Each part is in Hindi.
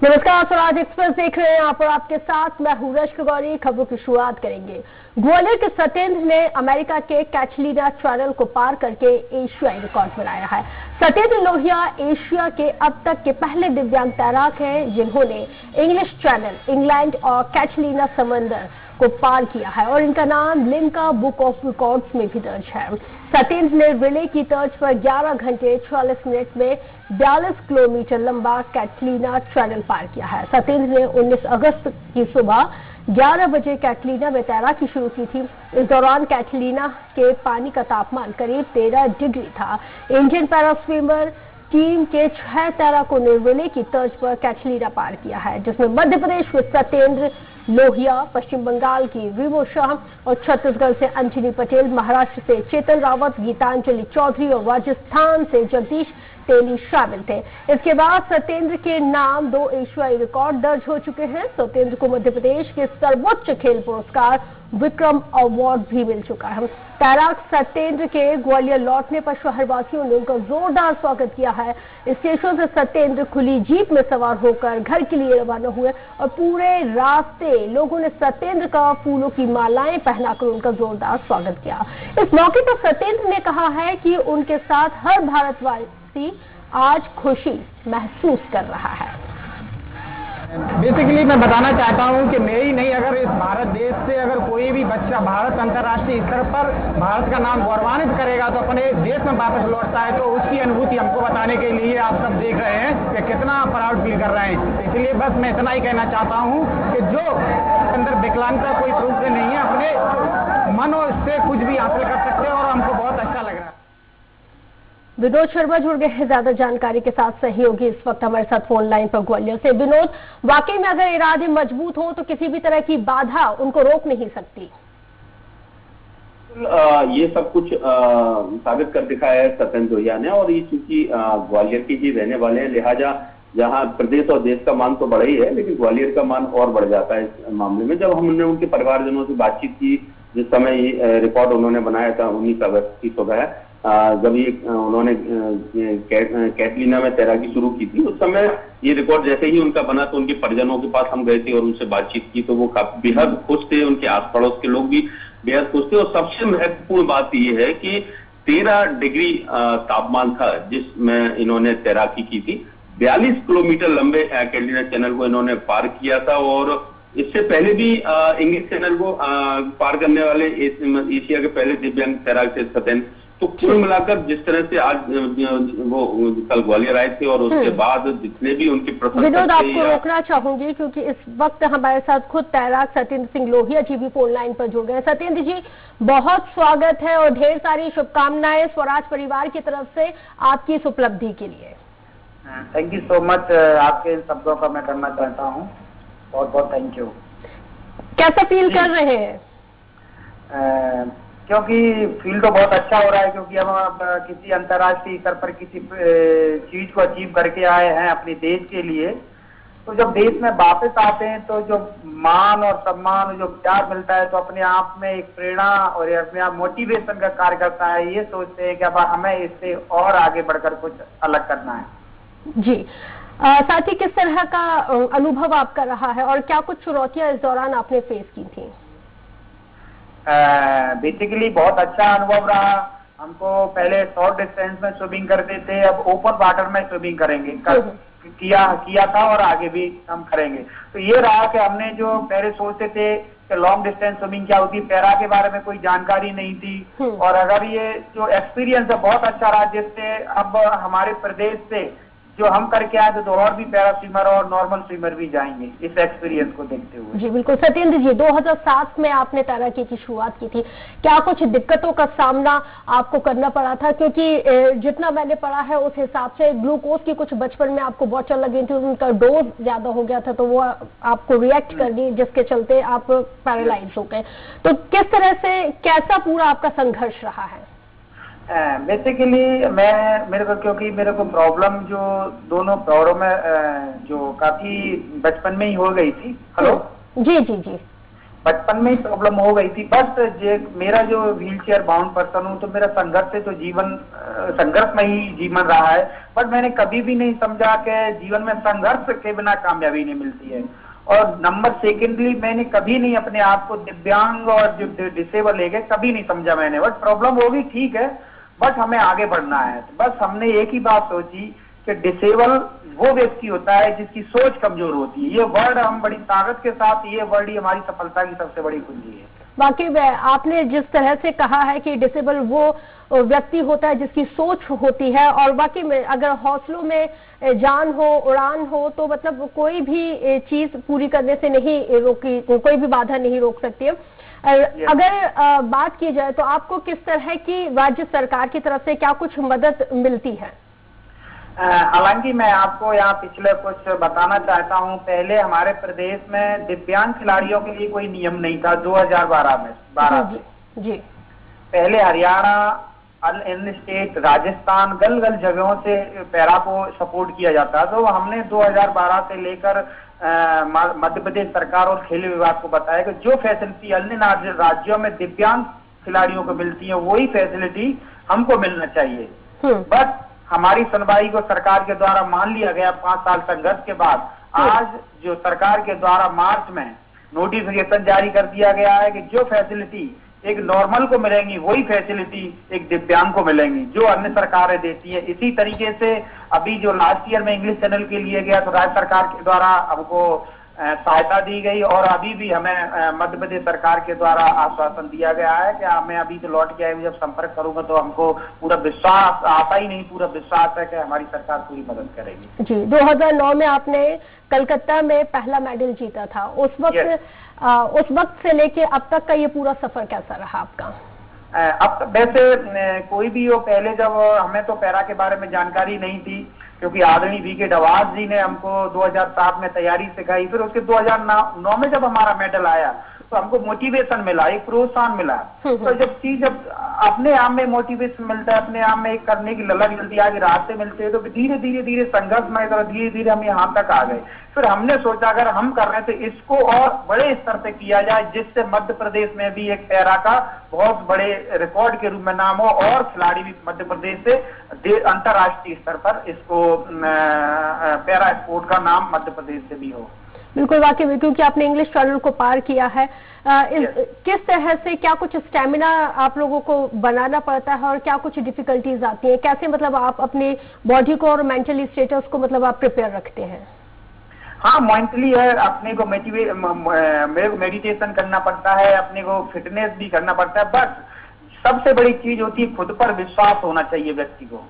नमस्कार, स्वराज एक्सप्रेस देख रहे हैं आप और आपके साथ मैं हूं रश्मि गौरी। खबरों की शुरुआत करेंगे। ग्वालियर के सत्येंद्र ने अमेरिका के कैटलीना चैनल को पार करके एशियाई रिकॉर्ड बनाया है। सत्येंद्र लोहिया एशिया के अब तक के पहले दिव्यांग तैराक हैं जिन्होंने इंग्लिश चैनल, इंग्लैंड और कैटलीना समंदर को पार किया है और इनका नाम लिम्का बुक ऑफ रिकॉर्ड्स में भी दर्ज है। सत्येंद्र ने रिले की तर्ज पर 11 घंटे 46 मिनट में 42 किलोमीटर लंबा कैटलीना चैनल पार किया है। सत्येंद्र ने 19 अगस्त की सुबह 11 बजे कैटलीना में तैराकी शुरू की थी। इस दौरान कैटलीना के पानी का तापमान करीब 13 डिग्री था। इंडियन पैरा स्विमर टीम के 6 तैराकों ने रिले की तर्ज पर कैटलीना पार किया है, जिसमें मध्य प्रदेश के सत्येंद्र लोहिया, पश्चिम बंगाल की वीवो शाह और छत्तीसगढ़ से अंजनी पटेल, महाराष्ट्र से चेतन रावत, गीतांजलि चौधरी और राजस्थान से जगदीश तेली शामिल थे। इसके बाद सत्येंद्र के नाम 2 एशियाई रिकॉर्ड दर्ज हो चुके हैं। सत्येंद्र को मध्य प्रदेश के सर्वोच्च खेल पुरस्कार विक्रम अवार्ड भी मिल चुका है। तैराक सत्येंद्र के ग्वालियर लौटने पर शहरवासियों ने उनका जोरदार स्वागत किया है। स्टेशन से सत्येंद्र खुली जीप में सवार होकर घर के लिए रवाना हुए और पूरे रास्ते लोगों ने सत्येंद्र का फूलों की मालाएं पहनाकर उनका जोरदार स्वागत किया। इस मौके पर सत्येंद्र ने कहा है कि उनके साथ हर भारतवासी आज खुशी महसूस कर रहा है। बेसिकली मैं बताना चाहता हूं कि मेरी नहीं, अगर इस भारत देश से अगर कोई भी बच्चा भारत अंतर्राष्ट्रीय स्तर पर भारत का नाम गौरवान्वित करेगा तो अपने देश में वापस लौटता है, तो उसकी अनुभूति हमको बताने के लिए आप सब देख रहे हैं कि कितना प्राउड फील कर रहे हैं। इसलिए बस मैं इतना ही कहना चाहता हूं कि जो अंदर विकलांगता कोई प्रूफ से नहीं है, अपने मन और से कुछ भी हासिल कर सकते हैं और हमको बहुत अच्छा लग रहा है। विनोद शर्मा जुड़ गए हैं ज्यादा जानकारी के साथ। सहयोगी इस वक्त हमारे साथ फोन लाइन पर ग्वालियर से। विनोद, वाकई में अगर इरादे मजबूत हो तो किसी भी तरह की बाधा उनको रोक नहीं सकती। ये सब कुछ साबित कर दिखाया है सत्येंद्र लोहिया ने, और ये चूंकि ग्वालियर के ही रहने वाले हैं, लिहाजा जहां प्रदेश और देश का मान तो बढ़ा ही है, लेकिन ग्वालियर का मान और बढ़ जाता है इस मामले में। जब हमने उनके परिवारजनों से बातचीत की, जिस समय ये रिकॉर्ड उन्होंने बनाया था 19 अगस्त की सुबह, जब ये उन्होंने कैटलीना में तैराकी शुरू की थी, उस समय ये रिकॉर्ड जैसे ही उनका बना तो उनके परिजनों के पास हम गए थे और उनसे बातचीत की, तो वो काफी बेहद खुश थे। उनके आस पड़ोस के लोग भी बेहद खुश थे। और सबसे महत्वपूर्ण बात ये है कि 13 डिग्री तापमान था जिसमें इन्होंने तैराकी की थी। 42 किलोमीटर लंबे कैटलीना चैनल को इन्होंने पार किया था, और इससे पहले भी इंग्लिश चैनल को पार करने वाले एशिया के पहले दिव्यांग तैराक थे सत्येंद्र। तो कुल मिलाकर जिस तरह से आज वो कल ग्वालियर आए थे और उसके बाद जितने भी उनके विनोद, आपको रोकना चाहूंगी क्योंकि इस वक्त हमारे साथ खुद तैराक सत्येंद्र सिंह लोहिया जी भी फोन लाइन पर जुड़ गए। सत्येंद्र जी, बहुत स्वागत है और ढेर सारी शुभकामनाएं स्वराज परिवार की तरफ से आपकी इस उपलब्धि के लिए। Thank you so much. आपके इन शब्दों का मैं करना चाहता हूँ, बहुत बहुत थैंक यू। कैसा फील कर रहे हैं? क्योंकि फील तो बहुत अच्छा हो रहा है, क्योंकि हम किसी अंतर्राष्ट्रीय स्तर पर किसी चीज को अचीव करके आए हैं अपने देश के लिए। तो जब देश में वापस आते हैं तो जो मान और सम्मान, जो प्यार मिलता है, तो अपने आप में एक प्रेरणा और अपने आप मोटिवेशन का कार्य करता है। ये सोचते हैं कि अब हमें इससे और आगे बढ़कर कुछ अलग करना है। जी, साथ ही किस तरह का अनुभव आपका रहा है और क्या कुछ चुनौतियां इस दौरान आपने फेस की थी? बेसिकली बहुत अच्छा अनुभव रहा। हमको पहले शॉर्ट डिस्टेंस में स्विमिंग करते थे, अब ओपन वाटर में स्विमिंग करेंगे, किया था और आगे भी हम करेंगे। तो ये रहा कि हमने जो पहले सोचते थे कि लॉन्ग डिस्टेंस स्विमिंग क्या होती है, पैरा के बारे में कोई जानकारी नहीं थी, और अगर ये जो एक्सपीरियंस है बहुत अच्छा रहा, जिससे अब हमारे प्रदेश से जो हम करके आए तो और भी पैरा स्विमर और नॉर्मल स्विमर भी जाएंगे इस एक्सपीरियंस को देखते हुए। जी बिल्कुल। सत्येंद्र जी, 2007 में आपने तैराकी की शुरुआत की थी, क्या कुछ दिक्कतों का सामना आपको करना पड़ा था? क्योंकि जितना मैंने पढ़ा है उस हिसाब से ग्लूकोज की कुछ बचपन में आपको बहुत चल लगी थी, उनका डोज ज्यादा हो गया था, तो वो आपको रिएक्ट कर दी, जिसके चलते आप पैरालाइज हो गए। तो किस तरह से, कैसा पूरा आपका संघर्ष रहा है? बेसिकली क्योंकि मेरे को प्रॉब्लम जो दोनों पैरों में जो काफी बचपन में ही हो गई थी। हेलो? जी जी जी। बचपन में ही प्रॉब्लम हो गई थी। बस मेरा जो व्हील चेयर बाउंड पर्सन हूँ, तो मेरा संघर्ष से तो जीवन संघर्ष में ही जीवन रहा है। बट मैंने कभी भी नहीं समझा कि जीवन में संघर्ष के बिना कामयाबी नहीं मिलती है। और नंबर सेकेंडली, मैंने कभी नहीं अपने आप को दिव्यांग और जो डिसेबल है कभी नहीं समझा मैंने। बट प्रॉब्लम होगी, ठीक है, बट हमें आगे बढ़ना है। तो बस हमने एक ही बात सोची कि डिसेबल वो व्यक्ति होता है जिसकी सोच कमजोर होती है। ये वर्ड हम बड़ी ताकत के साथ, ये वर्ड ही हमारी सफलता की सबसे बड़ी कुंजी है। वाकई में आपने जिस तरह से कहा है कि डिसेबल वो व्यक्ति होता है जिसकी सोच होती है, और वाकई में अगर हौसलों में जान हो, उड़ान हो, तो मतलब कोई भी चीज पूरी करने से नहीं रोकी, कोई भी बाधा नहीं रोक सकती है। अगर बात की जाए तो आपको किस तरह की राज्य सरकार की तरफ से क्या कुछ मदद मिलती है? हालांकि मैं आपको यहाँ पिछले कुछ बताना चाहता हूँ। पहले हमारे प्रदेश में दिव्यांग खिलाड़ियों के लिए कोई नियम नहीं था 2012 में। जी। पहले हरियाणा, अन्य स्टेट, राजस्थान, गल जगहों से पैरा को सपोर्ट किया जाता। तो हमने 2012 से लेकर मध्य प्रदेश सरकार और खेल विभाग को बताया कि जो फैसिलिटी अन्य राज्यों में दिव्यांग खिलाड़ियों को मिलती है, वही फैसिलिटी हमको मिलना चाहिए। बस हमारी सुनवाई को सरकार के द्वारा मान लिया गया 5 साल संघर्ष के बाद। आज जो सरकार के द्वारा मार्च में नोटिफिकेशन जारी कर दिया गया है कि जो फैसिलिटी एक नॉर्मल को मिलेंगी, वही फैसिलिटी एक दिव्यांग को मिलेंगी जो अन्य सरकारें देती है। इसी तरीके से अभी जो लास्ट ईयर में इंग्लिश चैनल के लिए गया, तो राज्य सरकार के द्वारा हमको सहायता दी गई, और अभी भी हमें मध्य प्रदेश सरकार के द्वारा आश्वासन दिया गया है कि मैं अभी तो लौट के आए, जब संपर्क करूंगा तो हमको पूरा विश्वास, आता ही नहीं, पूरा विश्वास है कि हमारी सरकार पूरी मदद करेगी। जी, 2009 में आपने कलकत्ता में पहला मेडल जीता था। उस वक्त से लेके अब तक का ये पूरा सफर कैसा रहा आपका? अब वैसे कोई भी हो, पहले जब हमें तो पैरा के बारे में जानकारी नहीं थी, क्योंकि आदरणीय वी.के. डवास जी ने हमको 2007 में तैयारी सिखाई। फिर उसके 2009 में जब हमारा मेडल आया तो हमको मोटिवेशन मिला, एक प्रोत्साहन मिला। तो जब अपने आप में मोटिवेशन मिलता है, अपने आप में एक करने की ललक मिलती है, आगे रास्ते मिलते हैं, तो धीरे धीरे संघर्ष में धीरे हम यहाँ तक आ गए। फिर हमने सोचा अगर हम कर रहे हैं तो इसको और बड़े स्तर पे किया जाए, जिससे मध्य प्रदेश में भी एक पैरा का बहुत बड़े रिकॉर्ड के रूप में नाम हो, और खिलाड़ी भी मध्य प्रदेश से अंतर्राष्ट्रीय स्तर पर इसको पैरा स्पोर्ट का नाम मध्य प्रदेश से भी हो। बिल्कुल, वाकई में, क्योंकि आपने इंग्लिश चैनल को पार किया है। किस तरह से, क्या कुछ स्टेमिना आप लोगों को बनाना पड़ता है और क्या कुछ डिफिकल्टीज आती हैं? कैसे मतलब आप अपनी बॉडी को और मेंटली स्टेटस को मतलब आप प्रिपेयर रखते हैं? हाँ, मेंटली है, अपने को मेडिटेशन करना पड़ता है, अपने को फिटनेस भी करना पड़ता है। बस सबसे बड़ी चीज होती है खुद पर विश्वास होना चाहिए व्यक्ति को।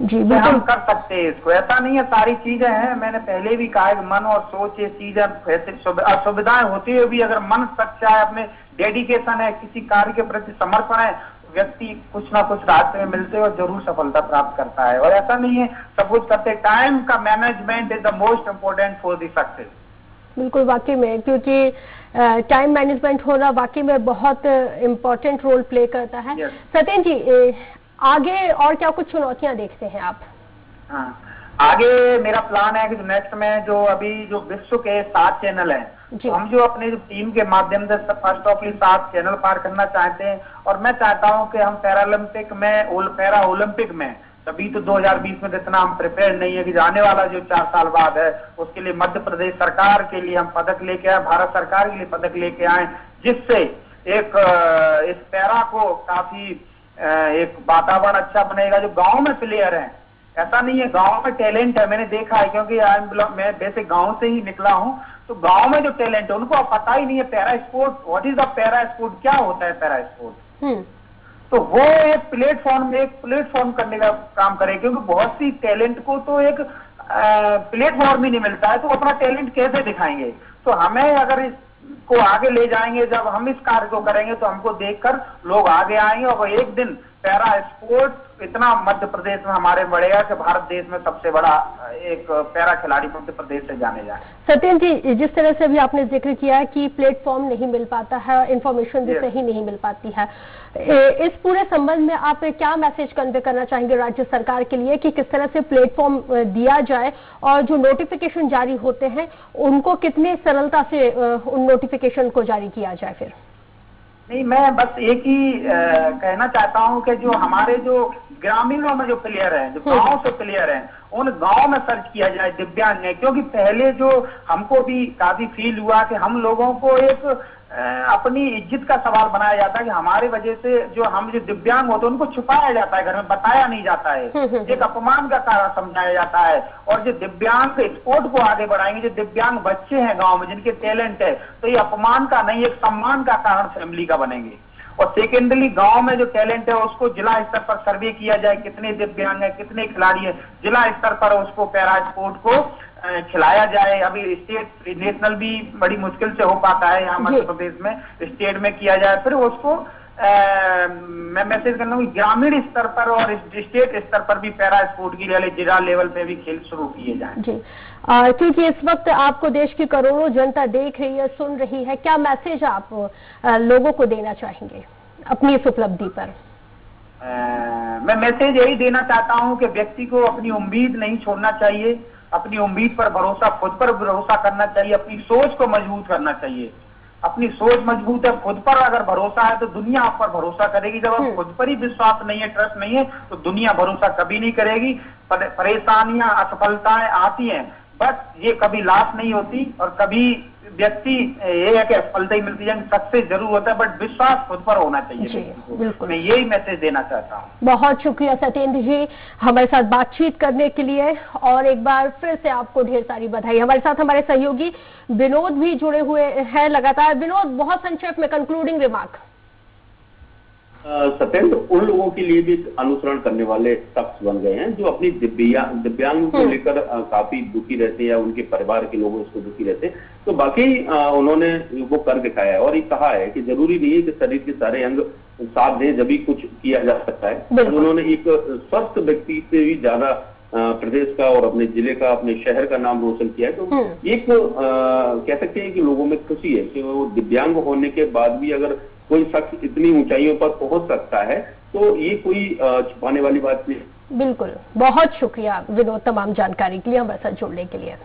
जी, हम कर सकते हैं इसको, ऐसा नहीं है सारी चीजें हैं। मैंने पहले भी कहा है मन और सोच ये चीज है। असुविधाएं होती है भी, अगर मन सच्चा है, अपने डेडिकेशन है, किसी कार्य के प्रति समर्पण है, व्यक्ति कुछ ना कुछ रास्ते में मिलते हैं और जरूर सफलता प्राप्त करता है। और ऐसा नहीं है सब कुछ करते, टाइम का management is the most important for the success. बिल्कुल, वाकई में, क्योंकि टाइम मैनेजमेंट होना वाकई में बहुत इम्पोर्टेंट रोल प्ले करता है। सत्येंद्र जी, आगे और क्या कुछ चुनौतियां देखते हैं आप? हाँ, आगे मेरा प्लान है कि जो नेक्स्ट में जो अभी जो विश्व के 7 चैनल हैं, तो हम जो अपने जो टीम के माध्यम से फर्स्ट ऑफ 7 चैनल पार करना चाहते हैं। और मैं चाहता हूं कि हम पैरालंपिक में, पैरा ओलंपिक में, तभी तो 2020 में इतना हम प्रिपेयर नहीं है कि जाने वाला जो 4 साल बाद है, उसके लिए मध्य प्रदेश सरकार के लिए हम पदक लेके आए, भारत सरकार के लिए पदक लेके आए, जिससे एक इस पैरा को काफी एक वातावरण अच्छा बनेगा। जो गांव में प्लेयर हैं, ऐसा नहीं है, गांव में टैलेंट है, मैंने देखा है, क्योंकि मैं वैसे गांव से ही निकला हूं, तो गांव में जो टैलेंट है उनको पता ही नहीं है para sport, what is the para sport, क्या होता है पैरा स्पोर्ट। तो वो एक प्लेटफॉर्म करने का काम करे, क्योंकि बहुत सी टैलेंट को तो एक प्लेटफॉर्म ही नहीं मिलता है, तो अपना टैलेंट कैसे दिखाएंगे। तो हमें अगर को आगे ले जाएंगे, जब हम इस कार्य को करेंगे तो हमको देखकर लोग आगे आएंगे, और एक दिन पैरा स्पोर्ट इतना मध्य प्रदेश में हमारे बढ़ेगा कि भारत देश में सबसे बड़ा एक पैरा खिलाड़ी मध्य प्रदेश से जाने जाए। सत्येंद्र जी, जिस तरह से अभी आपने जिक्र किया कि प्लेटफॉर्म नहीं मिल पाता है, इंफॉर्मेशन भी सही नहीं मिल पाती है, इस पूरे संबंध में आप क्या मैसेज कन्वे करना चाहेंगे राज्य सरकार के लिए कि किस तरह से प्लेटफॉर्म दिया जाए और जो नोटिफिकेशन जारी होते हैं उनको कितनी सरलता से उन नोटिफिकेशन को जारी किया जाए? फिर नहीं, मैं बस एक ही कहना चाहता हूं कि जो हमारे जो ग्रामीणों में जो प्लेयर हैं, जो गांव से प्लेयर हैं, उन गांव में सर्च किया जाए दिव्यांग है, क्योंकि पहले जो हमको भी काफी फील हुआ कि हम लोगों को एक अपनी इज्जत का सवाल बनाया जाता है कि हमारे वजह से जो हम जो दिव्यांग होते हैं उनको छुपाया जाता है, घर में बताया नहीं जाता है, एक अपमान का कारण समझाया जाता है। और जो दिव्यांग स्पोर्ट को आगे बढ़ाएंगे, जो दिव्यांग बच्चे हैं गांव में जिनके टैलेंट है, तो ये अपमान का नहीं, एक सम्मान का कारण फैमिली का बनेंगे। और सेकेंडली गांव में जो टैलेंट है उसको जिला स्तर पर सर्वे किया जाए, कितने दिव्यांग है, कितने खिलाड़ी है, जिला स्तर पर उसको पैरा स्पोर्ट को खिलाया जाए। अभी स्टेट नेशनल भी बड़ी मुश्किल से हो पाता है यहाँ मध्य प्रदेश में, स्टेट में किया जाए। फिर उसको मैं मैसेज करना हूँ ग्रामीण स्तर पर और स्टेट स्तर पर भी पैरा स्पोर्ट के लिए जिला लेवल पे भी खेल शुरू किए जाए जी। क्योंकि इस वक्त आपको देश की करोड़ों जनता देख रही है, सुन रही है, क्या मैसेज आप लोगों को देना चाहेंगे अपनी इस उपलब्धि पर? मैं मैसेज यही देना चाहता हूँ कि व्यक्ति को अपनी उम्मीद नहीं छोड़ना चाहिए, अपनी उम्मीद पर भरोसा, खुद पर भरोसा करना चाहिए, अपनी सोच को मजबूत करना चाहिए। अपनी सोच मजबूत है, खुद पर अगर भरोसा है तो दुनिया आप पर भरोसा करेगी। जब आप खुद पर ही विश्वास नहीं है, ट्रस्ट नहीं है, तो दुनिया भरोसा कभी नहीं करेगी। परेशानियां, असफलताएं आती हैं, बट ये कभी लाश नहीं होती और कभी व्यक्ति ये है कि असफलता ही मिलती है, सक्सेस जरूर होता है, बट विश्वास खुद पर होना चाहिए। बिल्कुल, मैं यही मैसेज देना चाहता हूँ। बहुत शुक्रिया सत्येंद्र जी हमारे साथ बातचीत करने के लिए, और एक बार फिर से आपको ढेर सारी बधाई। हमारे साथ हमारे सहयोगी विनोद भी जुड़े हुए हैं लगातार। विनोद, बहुत संक्षेप में कंक्लूडिंग रिमार्क। सत्येंद्र उन लोगों के लिए भी अनुसरण करने वाले शख्स बन गए हैं जो अपनी दिव्यांग को लेकर काफी दुखी रहते हैं या उनके परिवार के लोग उसको दुखी रहते हैं। तो बाकी उन्होंने वो कर दिखाया है और ये कहा है कि जरूरी नहीं है कि शरीर के सारे अंग साथ दें जब भी कुछ किया जा सकता है। उन्होंने एक स्वस्थ व्यक्ति से भी ज्यादा प्रदेश का और अपने जिले का, अपने शहर का नाम रोशन किया है। तो एक कह सकते हैं कि लोगों में खुशी है कि वो दिव्यांग होने के बाद भी अगर कोई शख्स इतनी ऊंचाइयों पर पहुंच सकता है तो ये कोई छुपाने वाली बात नहीं। बिल्कुल, बहुत शुक्रिया विनोद तमाम जानकारी के लिए हमारे साथ जुड़ने के लिए।